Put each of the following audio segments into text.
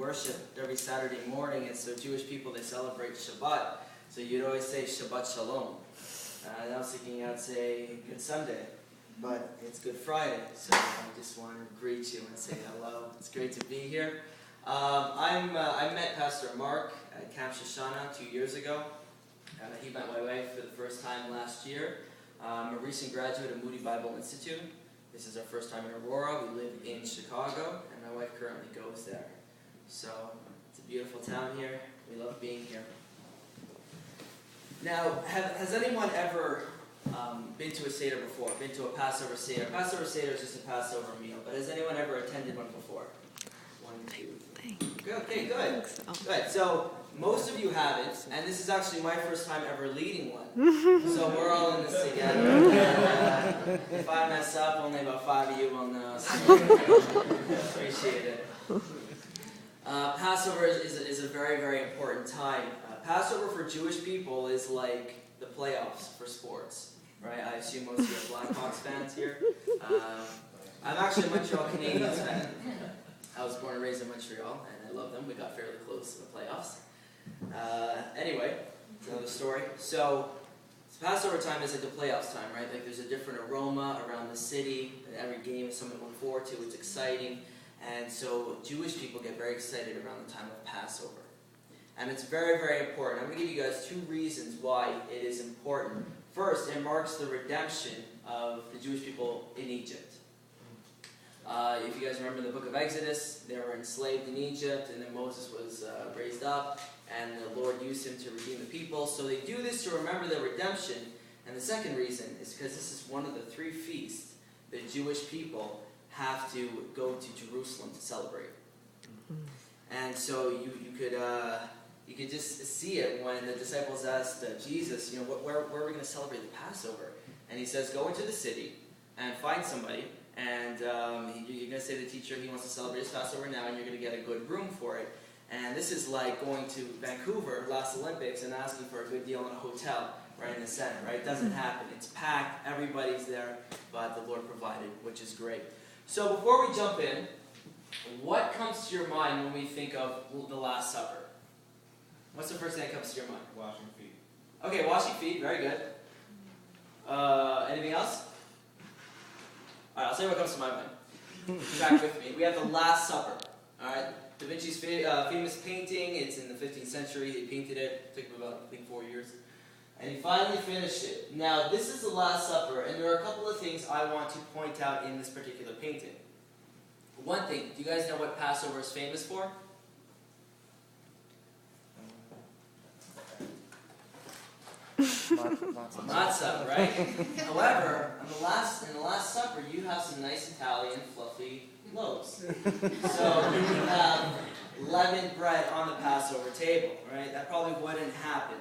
worshiped every Saturday morning, and so Jewish people, they celebrate Shabbat. So you'd always say Shabbat Shalom. And I was thinking I'd say Good Sunday, but it's Good Friday, so I just want to greet you and say hello. It's great to be here. I met Pastor Mark at Camp Shoshana 2 years ago. He met my wife for the first time last year. I'm a recent graduate of Moody Bible Institute. This is our first time in Aurora. We live in Chicago, and my wife currently goes there. So it's a beautiful town here. We love being here. Now, has anyone ever been to a Seder before? Been to a Passover Seder? Passover Seder is just a Passover meal, but has anyone ever attended one before? 1, 2. Okay, good. Good. So most of you haven't, and this is actually my first time ever leading one. So we're all in this together. If I mess up, only about 5 of you will know. So appreciate it. Passover is a very, very important time. Passover for Jewish people is like the playoffs for sports, right? I assume most of you are Blackhawks fans here. I'm actually a Montreal Canadiens fan. I was born and raised in Montreal, and I love them. We got fairly close in the playoffs. Anyway, another story. So Passover time is like the playoffs time, right? Like there's a different aroma around the city. Every game is something to look forward to. It's exciting. And so Jewish people get very excited around the time of Passover. And it's very, very important. I'm going to give you guys 2 reasons why it is important. First, it marks the redemption of the Jewish people in Egypt. If you guys remember the book of Exodus, they were enslaved in Egypt, and then Moses was raised up, and the Lord used him to redeem the people. So they do this to remember their redemption. And the second reason is because this is one of the 3 feasts that Jewish people have to go to Jerusalem to celebrate. And so you could just see it when the disciples asked Jesus, where are we going to celebrate the Passover? And he says, go into the city and find somebody, and you're going to say to the teacher he wants to celebrate his Passover now, and you're going to get a good room for it. And this is like going to Vancouver, last Olympics, and asking for a good deal in a hotel right in the center, right? It doesn't happen. It's packed, everybody's there, but the Lord provided, which is great. So before we jump in, what comes to your mind when we think of the Last Supper? What's the first thing that comes to your mind? Washing feet. Okay, washing feet, very good. Anything else? Alright, I'll tell you what comes to my mind. Track with me. We have the Last Supper. Alright, Da Vinci's famous painting. It's in the 15th century. He painted it. It took him about, I think, 4 years. And he finally finished it. Now, this is the Last Supper, and there are a couple of things I want to point out in this particular painting. One thing, do you guys know what Passover is famous for? Matzah, right? However, in the Last Supper, you have some nice Italian fluffy loaves. So you have leavened bread on the Passover table, right? That probably wouldn't happen.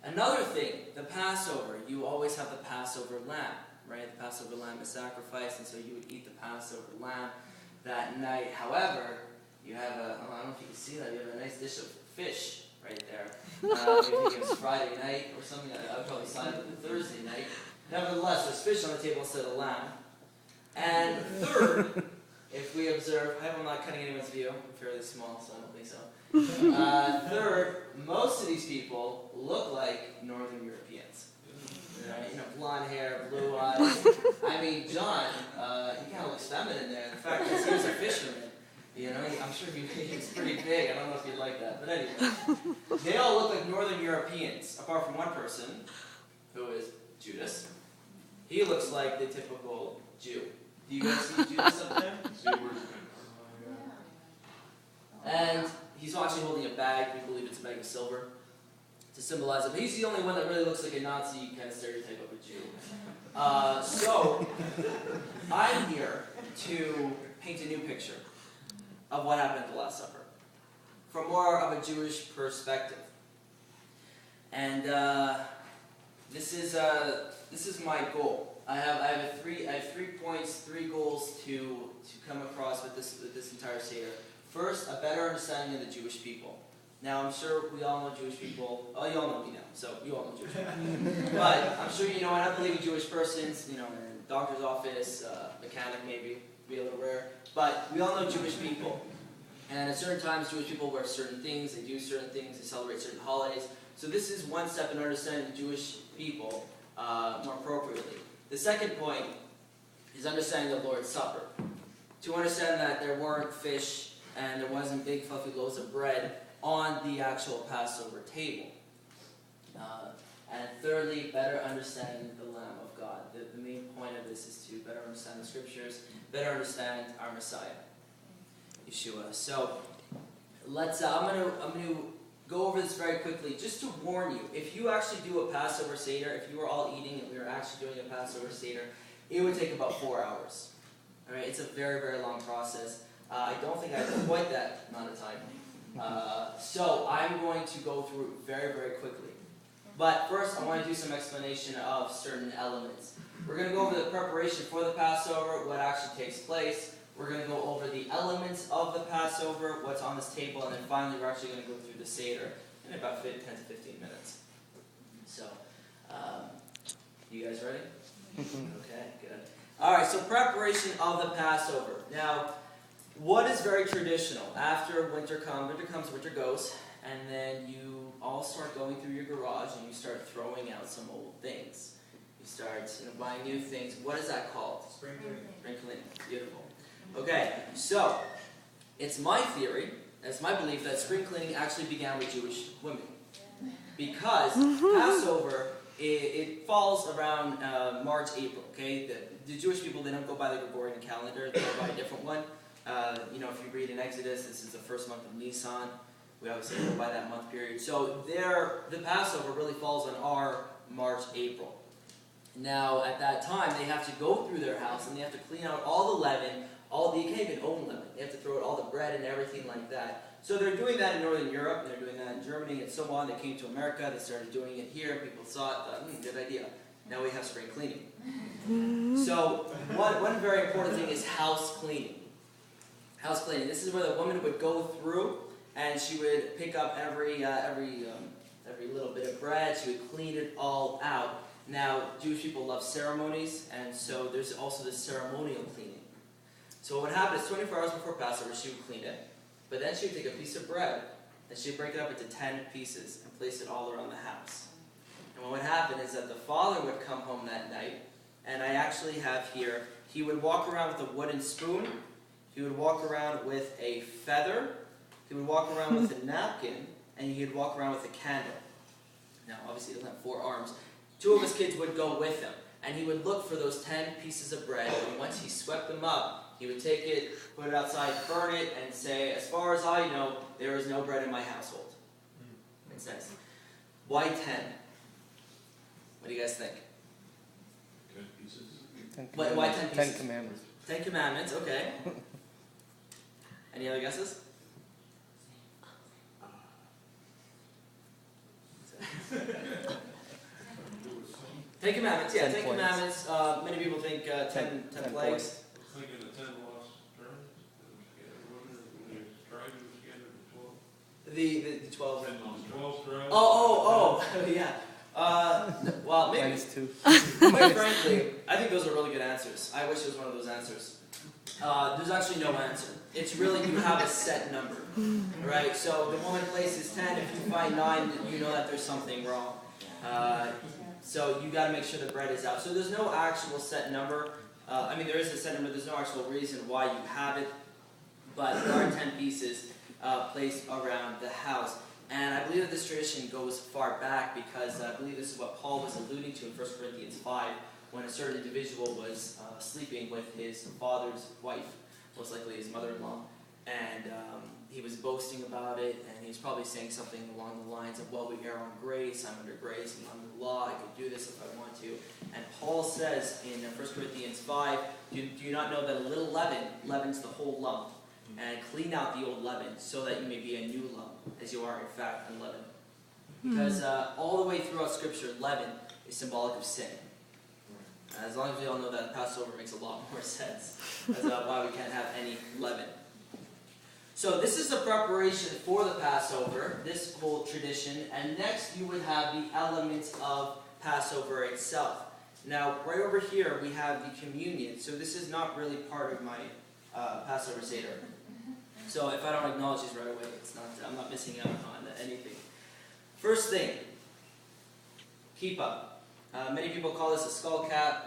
Another thing, the Passover, you always have the Passover lamb, right? The Passover lamb is sacrificed, and so you would eat the Passover lamb that night. However, you have I don't know if you can see that, you have a nice dish of fish right there. Maybe it was Friday night or something. I would probably side with the Thursday night. Nevertheless, there's fish on the table instead of lamb. And third, if we observe, I hope I'm not cutting anyone's view. I'm fairly small, so I don't think so. Third, most of these people look like Northern Europeans. Right? Blonde hair, blue eyes. I mean, John, he kind of looks feminine there. In fact, he was a fisherman. I'm sure he's pretty big. I don't know if you'd like that. But anyway, they all look like Northern Europeans, apart from one person, who is Judas. He looks like the typical Jew. Do you guys see Judas up there? And he's actually holding a bag. We believe it's a bag of silver to symbolize it. But he's the only one that really looks like a Nazi kind of stereotype of a Jew. So I'm here to paint a new picture of what happened at the Last Supper from more of a Jewish perspective. And this is my goal. I have 3 points, 3 goals to come across with this entire Seder. First, a better understanding of the Jewish people. Now, I'm sure we all know Jewish people. Oh, you all know me now, so you all know Jewish people. But I'm sure you know, and I believe in Jewish persons, in a doctor's office, mechanic maybe, be a little rare. But we all know Jewish people. And at certain times, Jewish people wear certain things, they do certain things, they celebrate certain holidays. So this is one step in understanding the Jewish people more appropriately. The second point is understanding the Lord's Supper. To understand that there weren't fish and there wasn't big fluffy loaves of bread on the actual Passover table. And thirdly, better understanding the Lamb of God. The main point of this is to better understand the Scriptures, better understand our Messiah, Yeshua. So let's. I'm going to go over this very quickly, just to warn you. If you actually do a Passover Seder, if you were all eating and we were actually doing a Passover Seder, it would take about 4 hours. All right, it's a very, very long process. I don't think I have quite that amount of time. So I'm going to go through it very, very quickly. But first, I want to do some explanation of certain elements. We're going to go over the preparation for the Passover, what actually takes place. We're going to go over the elements of the Passover, what's on this table, and then finally we're actually going to go through the Seder in about 10 to 15 minutes. So, you guys ready? Okay, good. All right, so preparation of the Passover. Now, what is very traditional? After winter comes, winter goes, and then you all start going through your garage and you start throwing out some old things. You start buying new things. What is that called? Spring cleaning. Spring cleaning. Beautiful. Okay, so it's my theory, it's my belief that spring cleaning actually began with Jewish women. Because Passover, it falls around March, April, okay? The Jewish people, they don't go by the Gregorian calendar, they go by a different one. If you read in Exodus, this is the first month of Nisan. We obviously go by that month period. So the Passover really falls on our March, April. Now, at that time, they have to go through their house and they have to clean out all the leaven, you can't even own leaven. They have to throw out all the bread and everything like that. So they're doing that in Northern Europe, they're doing that in Germany and so on. They came to America, they started doing it here. People saw it, good idea. Now we have spring cleaning. So one very important thing is house cleaning. House cleaning. This is where the woman would go through and she would pick up every little bit of bread. She would clean it all out. Now, Jewish people love ceremonies, and so there's also this ceremonial cleaning. So what would happen is 24 hours before Passover, she would clean it, but then she would take a piece of bread and she'd break it up into 10 pieces and place it all around the house. And what would happen is that the father would come home that night, and I actually have here, he would walk around with a wooden spoon, he would walk around with a feather, he would walk around with a napkin, and he would walk around with a candle. Now, obviously he doesn't have 4 arms. 2 of his kids would go with him, and he would look for those 10 pieces of bread, and once he swept them up, he would take it, put it outside, burn it, and say, as far as I know, there is no bread in my household. Makes sense. Why 10? What do you guys think? 10 pieces. Why 10 pieces? 10 Commandments. 10 Commandments, okay. Any other guesses? 10 Commandments, yeah, 10 Commandments. Many people think 10 plagues. I was thinking the 10 lost tribes. The 12. 12 tribes. Oh, yeah. Well, maybe. Minus 2. Quite frankly, I think those are really good answers. I wish it was one of those answers. There's actually no answer. It's really, you have a set number, right? So the woman places 10. If you find 9, you know that there's something wrong. So you got to make sure the bread is out. So there's no actual set number. There is a set number. There's no actual reason why you have it. But there are 10 pieces placed around the house. And I believe that this tradition goes far back because I believe this is what Paul was alluding to in 1 Corinthians 5 when a certain individual was sleeping with his father's wife, most likely his mother-in-law. And he was boasting about it, and he was probably saying something along the lines of, well, we err on grace, I'm under grace, I'm under law, I could do this if I want to. And Paul says in 1 Corinthians 5, do you not know that a little leaven leavens the whole lump? And clean out the old leaven so that you may be a new lump, as you are in fact unleavened. Because all the way throughout Scripture, leaven is symbolic of sin. As long as we all know that Passover makes a lot more sense. That's why we can't have any leaven. So this is the preparation for the Passover, this whole tradition, and next you would have the elements of Passover itself. Now, right over here we have the communion, so this is not really part of my Passover Seder. So if I don't acknowledge these right away, I'm not missing out on anything. First thing, kippah. Many people call this a skull cap.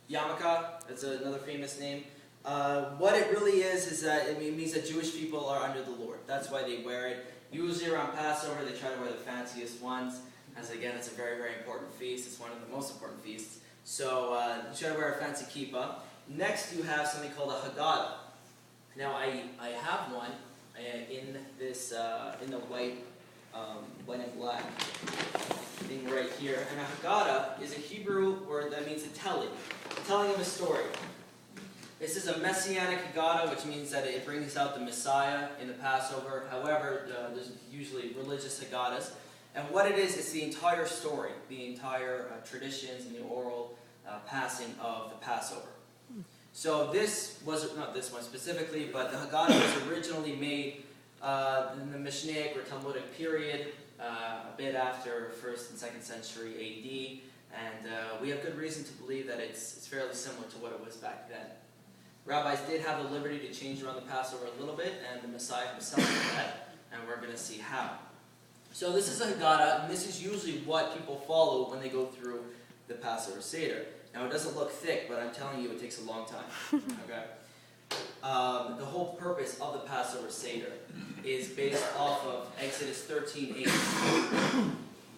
Yarmulke, that's another famous name. What it really is that it means that Jewish people are under the Lord. That's why they wear it. Usually around Passover, they try to wear the fanciest ones, as again, it's a very, very important feast. It's one of the most important feasts. So you try to wear a fancy kippah. Next, you have something called a Haggadah. Now, I have one in this in the white and black thing right here. And a Haggadah is a Hebrew word that means the telling of a story. This is a Messianic Haggadah, which means that it brings out the Messiah in the Passover. However, there's usually religious Haggadahs. And what it is, it's the entire story, the entire traditions and the oral passing of the Passover. So this was, not this one specifically, but the Haggadah was originally made in the Messianic or Talmudic period, a bit after 1st and 2nd century A.D., and we have good reason to believe that it's fairly similar to what it was back then. Rabbis did have the liberty to change around the Passover a little bit, and the Messiah himself did that, and we're going to see how. So this is a Haggadah, and this is usually what people follow when they go through the Passover Seder. Now it doesn't look thick, but I'm telling you it takes a long time. Okay. The whole purpose of the Passover Seder is based off of Exodus 13:8,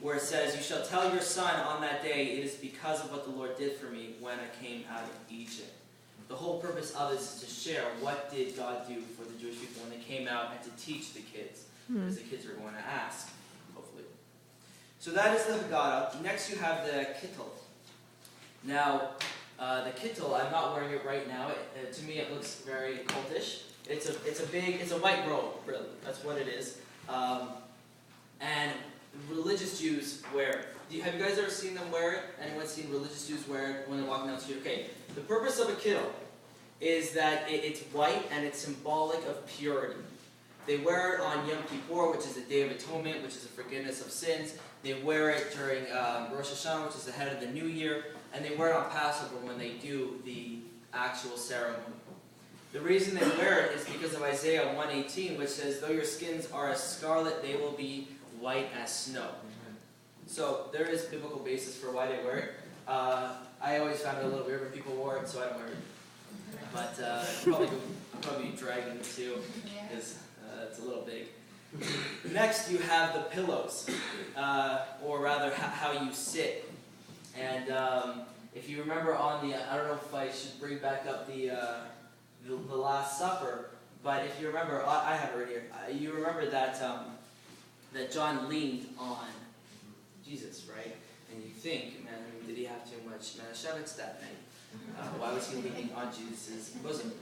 where it says, "You shall tell your son on that day, it is because of what the Lord did for me when I came out of Egypt." The whole purpose of this is to share what did God do for the Jewish people when they came out, and to teach the kids, because the kids are going to ask, hopefully. So that is the Haggadah. Next you have the Kittel. Now, the Kittel, I'm not wearing it right now. To me it looks very cultish. It's a white robe, really. That's what it is. And religious Jews wear it. Have you guys ever seen them wear it? Anyone seen religious Jews wear it when they're walking down the street? Okay, the purpose of a kittel is that it's white and it's symbolic of purity. They wear it on Yom Kippur, which is the Day of Atonement, which is the forgiveness of sins. They wear it during Rosh Hashanah, which is the head of the New Year. And they wear it on Passover when they do the actual ceremony. The reason they wear it is because of Isaiah 1:18, which says, "Though your skins are as scarlet, they will be white as snow." So there is biblical basis for why they wear it. I always found it a little weird when people wore it, so I don't wear it. But I'll probably be dragging it too, because it's a little big. Next, you have the pillows, or rather how you sit. And if you remember on the, I don't know if I should bring back up the Last Supper, but if you remember, I have it right here. You remember that that John leaned on Jesus, right? And you think, man, did he have too much Manischewitz that night? Why was he leaning on Jesus' bosom?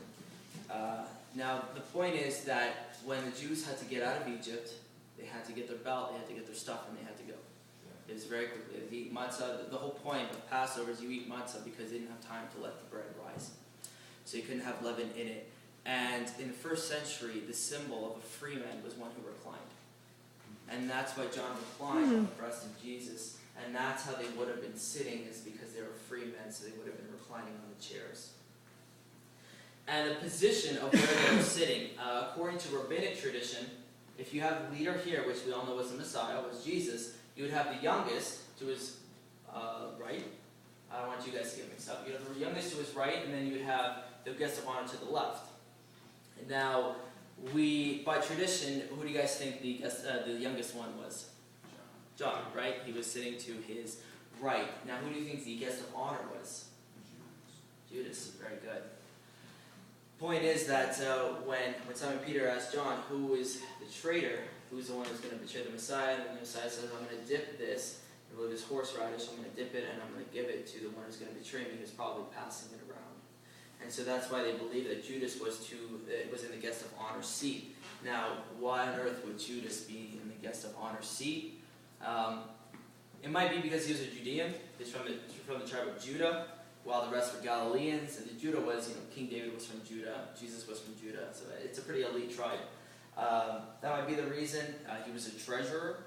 Now, the point is that when the Jews had to get out of Egypt, they had to get their belt, they had to get their stuff, and they had to go. It was very quickly. They eat matzah. The whole point of Passover is you eat matzah because they didn't have time to let the bread rise. So you couldn't have leaven in it. And in the 1st century, the symbol of a free man was one who reclined. And that's why John reclined on the breast of Jesus. And that's how they would have been sitting, is because they were free men, so they would have been reclining on the chairs. And the position of where they were sitting, according to rabbinic tradition, if you have the leader here, which we all know was the Messiah, was Jesus, you would have the youngest to his right. I don't want you guys to get mixed up. You have the youngest to his right, and then you would have the guest of honor to the left. And now, by tradition, who do you guys think the youngest one was? John, right? He was sitting to his right. Now, who do you think the guest of honor was? Judas. Very good. Point is that when Simon Peter asked John, who is the traitor, who's the one who's going to betray the Messiah, and the Messiah says, I'm going to dip this, with this horseradish, I'm going to dip it, and I'm going to give it to the one who's going to betray me, who's probably passing it around. And so that's why they believe that Judas was in the guest of honor seat. Now, why on earth would Judas be in the guest of honor seat? It might be because he was a Judean. He's from the tribe of Judah, while the rest were Galileans. And Judah was, King David was from Judah, Jesus was from Judah, so it's a pretty elite tribe. That might be the reason. He was a treasurer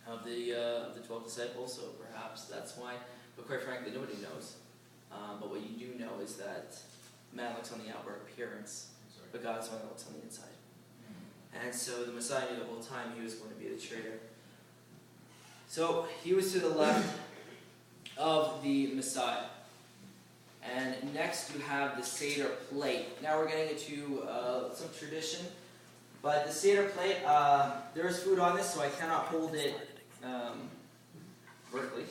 of the 12 disciples, so perhaps that's why. But quite frankly, nobody knows. But what you do know is that Man looks on the outward appearance, but God's the one that looks on the inside. And so the Messiah knew the whole time he was going to be the traitor. So he was to the left of the Messiah. And next you have the Seder plate. Now we're getting into some tradition. But the Seder plate, there is food on this, so I cannot hold it vertically.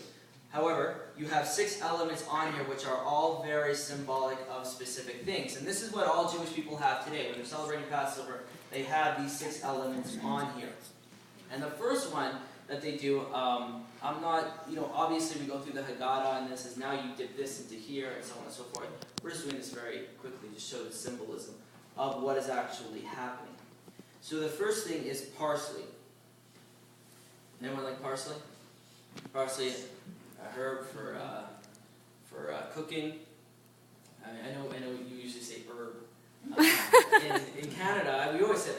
However, you have 6 elements on here which are all very symbolic of specific things. And this is what all Jewish people have today. When they're celebrating Passover, they have these 6 elements on here. And the first one that they do, I'm not, obviously we go through the Haggadah and this is now you dip this into here and so on and so forth. We're just doing this very quickly to show the symbolism of what is actually happening. So the first thing is parsley. Anyone like parsley? Parsley, a herb for cooking. I know you usually say herb. In Canada, we always say